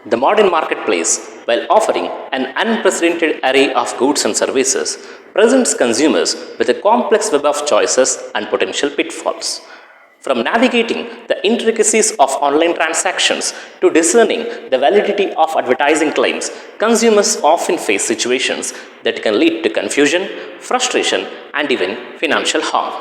The modern marketplace, while offering an unprecedented array of goods and services, presents consumers with a complex web of choices and potential pitfalls. From navigating the intricacies of online transactions to discerning the validity of advertising claims, consumers often face situations that can lead to confusion, frustration, and even financial harm.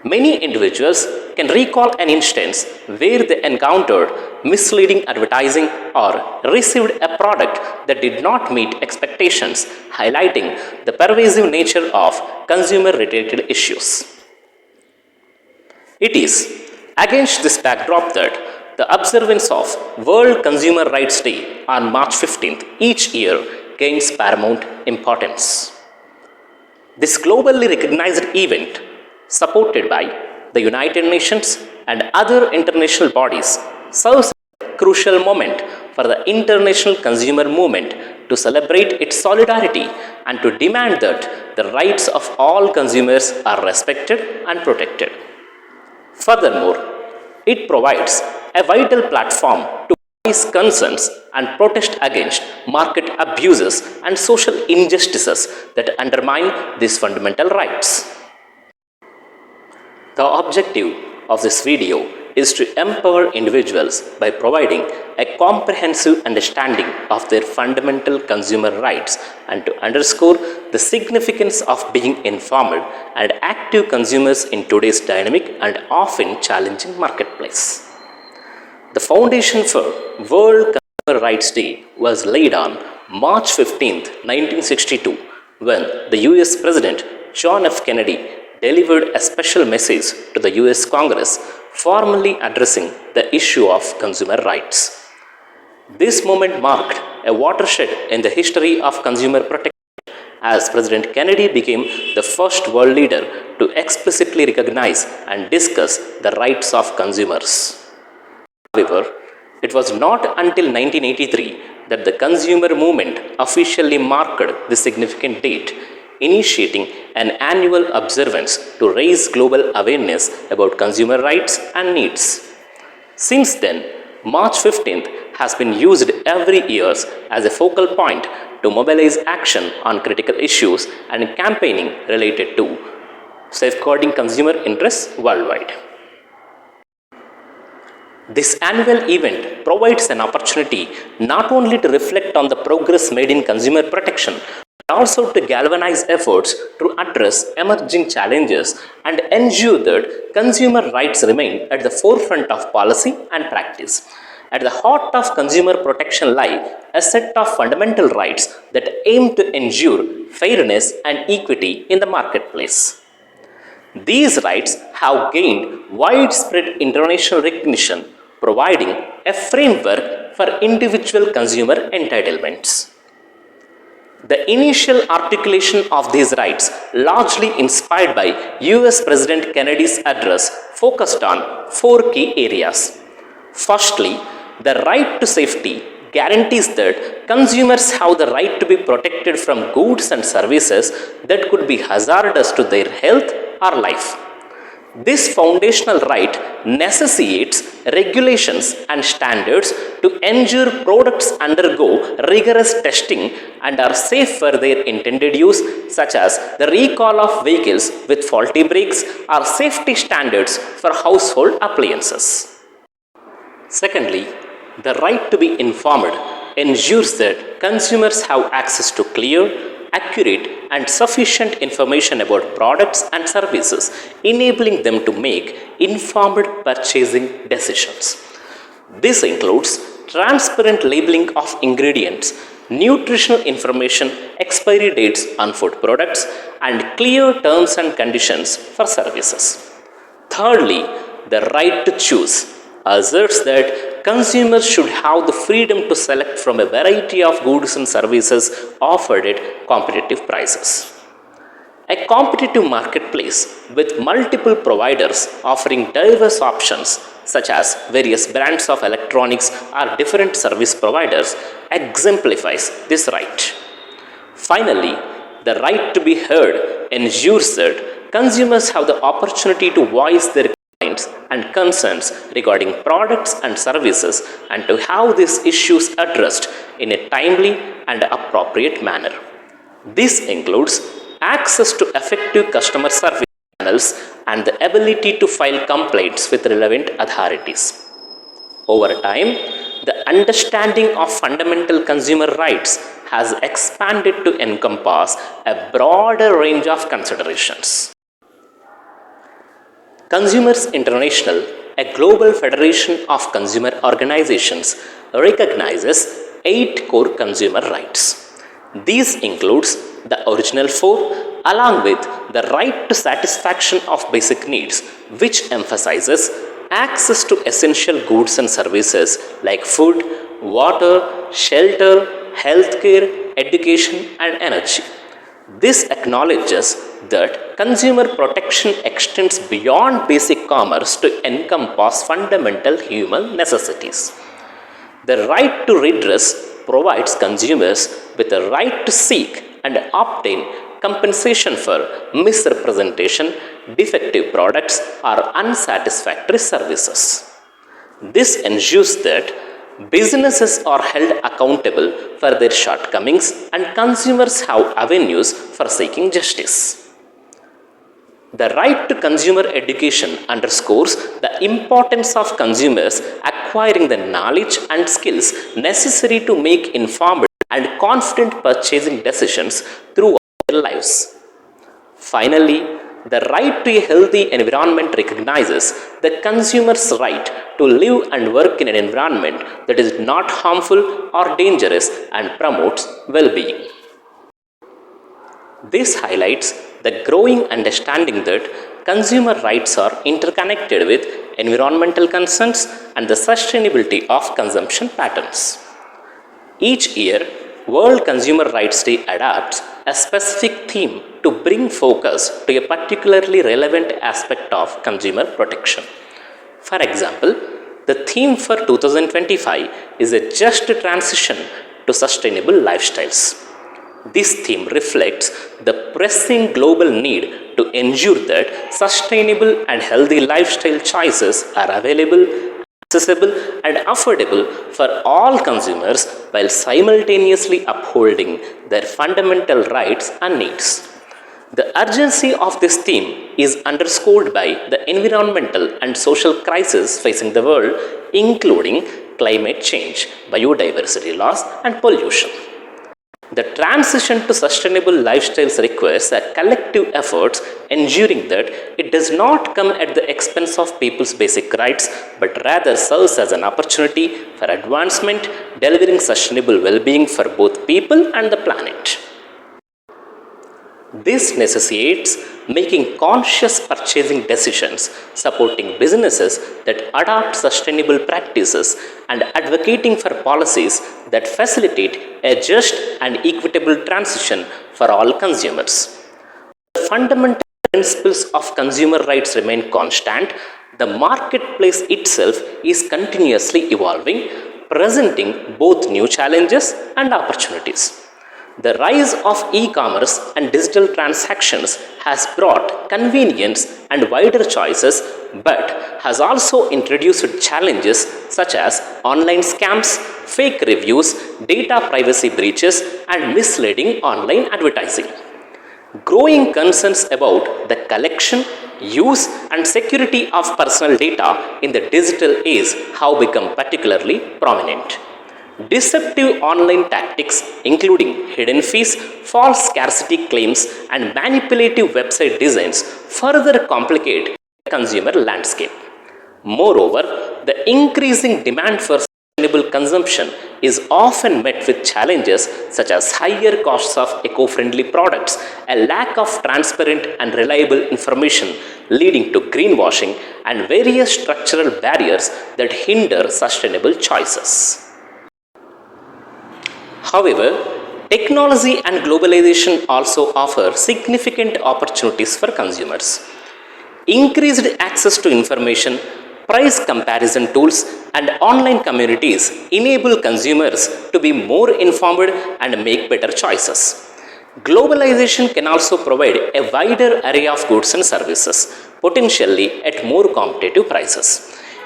Many individuals can recall an instance where they encountered misleading advertising or received a product that did not meet expectations, highlighting the pervasive nature of consumer related issues. It is against this backdrop that the observance of World Consumer Rights Day on March 15th each year gains paramount importance. This globally recognized event, supported by the United Nations and other international bodies, serves as a crucial moment for the international consumer movement to celebrate its solidarity and to demand that the rights of all consumers are respected and protected. Furthermore, it provides a vital platform to raise concerns and protest against market abuses and social injustices that undermine these fundamental rights. The objective of this video is to empower individuals by providing a comprehensive understanding of their fundamental consumer rights and to underscore the significance of being informed and active consumers in today's dynamic and often challenging marketplace. The foundation for World Consumer Rights Day was laid on March 15, 1962, when the US President John F. Kennedy delivered a special message to the US Congress formally addressing the issue of consumer rights. This moment marked a watershed in the history of consumer protection as President Kennedy became the first world leader to explicitly recognize and discuss the rights of consumers. However, it was not until 1983 that the consumer movement officially marked this significant date, initiating an annual observance to raise global awareness about consumer rights and needs. Since then, March 15th has been used every year as a focal point to mobilize action on critical issues and campaigning related to safeguarding consumer interests worldwide. This annual event provides an opportunity not only to reflect on the progress made in consumer protection, but also to galvanize efforts to address emerging challenges and ensure that consumer rights remain at the forefront of policy and practice. At the heart of consumer protection lie a set of fundamental rights that aim to ensure fairness and equity in the marketplace. These rights have gained widespread international recognition, providing a framework for individual consumer entitlements. The initial articulation of these rights, largely inspired by US President Kennedy's address, focused on four key areas. Firstly, the right to safety guarantees that consumers have the right to be protected from goods and services that could be hazardous to their health or life. This foundational right necessitates regulations and standards to ensure products undergo rigorous testing and are safe for their intended use, such as the recall of vehicles with faulty brakes or safety standards for household appliances. Secondly, the right to be informed ensures that consumers have access to clear, accurate, and sufficient information about products and services, enabling them to make informed purchasing decisions. This includes transparent labeling of ingredients, nutritional information, expiry dates on food products, and clear terms and conditions for services. Thirdly, the right to choose asserts that consumers should have the freedom to select from a variety of goods and services offered at competitive prices. A competitive marketplace with multiple providers offering diverse options, such as various brands of electronics or different service providers, exemplifies this right. Finally, the right to be heard ensures that consumers have the opportunity to voice their and concerns regarding products and services and to have these issues addressed in a timely and appropriate manner. This includes access to effective customer service channels and the ability to file complaints with relevant authorities. Over time, the understanding of fundamental consumer rights has expanded to encompass a broader range of considerations. Consumers International, a global federation of consumer organizations, recognizes 8 core consumer rights. These includes the original 4 along with the right to satisfaction of basic needs, which emphasizes access to essential goods and services like food, water, shelter, healthcare, education and energy. This acknowledges that consumer protection extends beyond basic commerce to encompass fundamental human necessities. The right to redress provides consumers with a right to seek and obtain compensation for misrepresentation, defective products, or unsatisfactory services. This ensures that businesses are held accountable for their shortcomings and consumers have avenues for seeking justice. The right to consumer education underscores the importance of consumers acquiring the knowledge and skills necessary to make informed and confident purchasing decisions throughout their lives. Finally, the right to a healthy environment recognizes the consumer's right to live and work in an environment that is not harmful or dangerous and promotes well-being. This highlights the growing understanding that consumer rights are interconnected with environmental concerns and the sustainability of consumption patterns. Each year, World Consumer Rights Day adopts a specific theme to bring focus to a particularly relevant aspect of consumer protection. For example, the theme for 2025 is a just transition to sustainable lifestyles. This theme reflects the pressing global need to ensure that sustainable and healthy lifestyle choices are available, accessible, and affordable for all consumers while simultaneously upholding their fundamental rights and needs. The urgency of this theme is underscored by the environmental and social crises facing the world, including climate change, biodiversity loss, and pollution. The transition to sustainable lifestyles requires a collective effort, ensuring that it does not come at the expense of people's basic rights, but rather serves as an opportunity for advancement, delivering sustainable well-being for both people and the planet. This necessitates making conscious purchasing decisions, supporting businesses that adopt sustainable practices, and advocating for policies that facilitate a just and equitable transition for all consumers. The fundamental principles of consumer rights remain constant. The marketplace itself is continuously evolving, presenting both new challenges and opportunities. The rise of e-commerce and digital transactions has brought convenience and wider choices, but has also introduced challenges such as online scams, fake reviews, data privacy breaches, and misleading online advertising. Growing concerns about the collection, use, and security of personal data in the digital age have become particularly prominent. Deceptive online tactics, including hidden fees, false scarcity claims, and manipulative website designs, further complicate the consumer landscape. Moreover, the increasing demand for sustainable consumption is often met with challenges such as higher costs of eco-friendly products, a lack of transparent and reliable information leading to greenwashing, and various structural barriers that hinder sustainable choices. However, technology and globalization also offer significant opportunities for consumers. Increased access to information, price comparison tools, and online communities enable consumers to be more informed and make better choices. Globalization can also provide a wider array of goods and services, potentially at more competitive prices.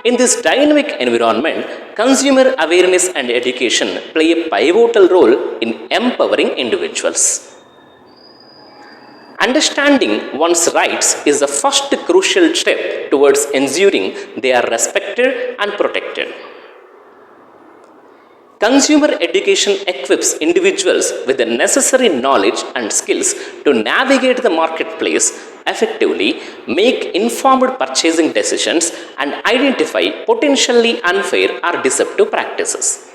In this dynamic environment, consumer awareness and education play a pivotal role in empowering individuals. Understanding one's rights is the first crucial step towards ensuring they are respected and protected. Consumer education equips individuals with the necessary knowledge and skills to navigate the marketplace effectively, make informed purchasing decisions, and identify potentially unfair or deceptive practices.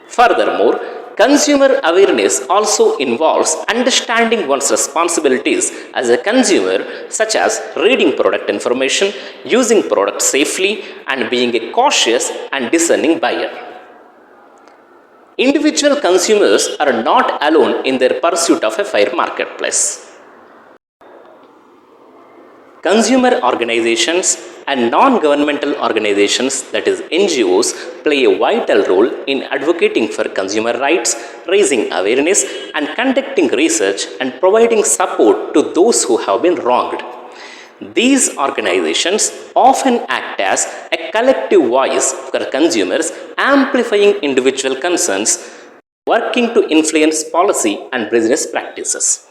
Furthermore, consumer awareness also involves understanding one's responsibilities as a consumer, such as reading product information, using products safely, and being a cautious and discerning buyer. Individual consumers are not alone in their pursuit of a fair marketplace. Consumer organizations and non-governmental organizations, that is NGOs, play a vital role in advocating for consumer rights, raising awareness, and conducting research and providing support to those who have been wronged. These organizations often act as a collective voice for consumers, amplifying individual concerns, working to influence policy and business practices.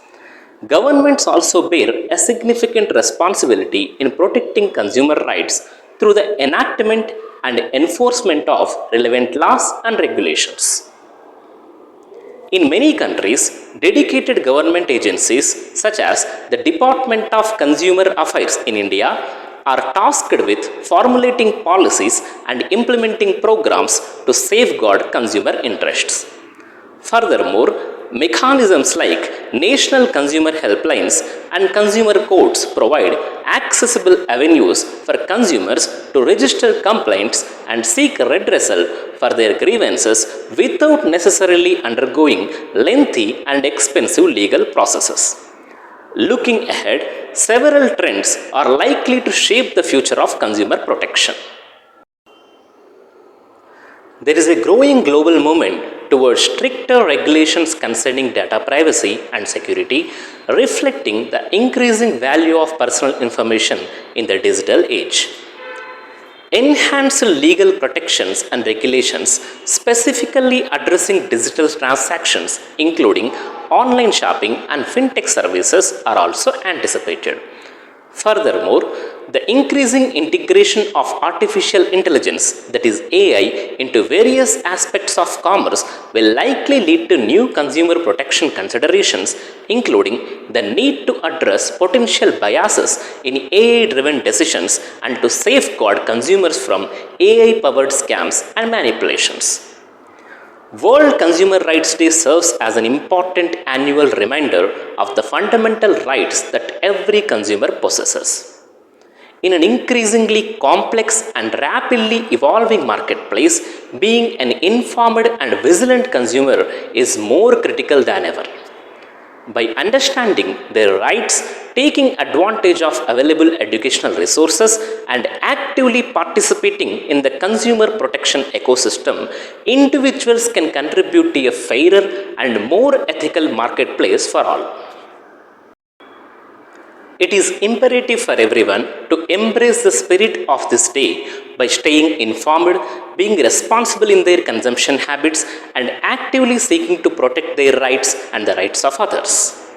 Governments also bear a significant responsibility in protecting consumer rights through the enactment and enforcement of relevant laws and regulations. In many countries, dedicated government agencies such as the Department of Consumer Affairs in India are tasked with formulating policies and implementing programs to safeguard consumer interests. Furthermore, mechanisms like national consumer helplines and consumer courts provide accessible avenues for consumers to register complaints and seek redressal for their grievances without necessarily undergoing lengthy and expensive legal processes. Looking ahead, several trends are likely to shape the future of consumer protection. There is a growing global movement towards stricter regulations concerning data privacy and security, reflecting the increasing value of personal information in the digital age. Enhanced legal protections and regulations specifically addressing digital transactions, including online shopping and fintech services, are also anticipated. Furthermore, the increasing integration of artificial intelligence, that is AI, into various aspects of commerce will likely lead to new consumer protection considerations, including the need to address potential biases in AI-driven decisions and to safeguard consumers from AI-powered scams and manipulations. World Consumer Rights Day serves as an important annual reminder of the fundamental rights that every consumer possesses. In an increasingly complex and rapidly evolving marketplace, being an informed and vigilant consumer is more critical than ever. By understanding their rights, taking advantage of available educational resources, and actively participating in the consumer protection ecosystem, individuals can contribute to a fairer and more ethical marketplace for all. It is imperative for everyone to embrace the spirit of this day by staying informed, being responsible in their consumption habits, and actively seeking to protect their rights and the rights of others.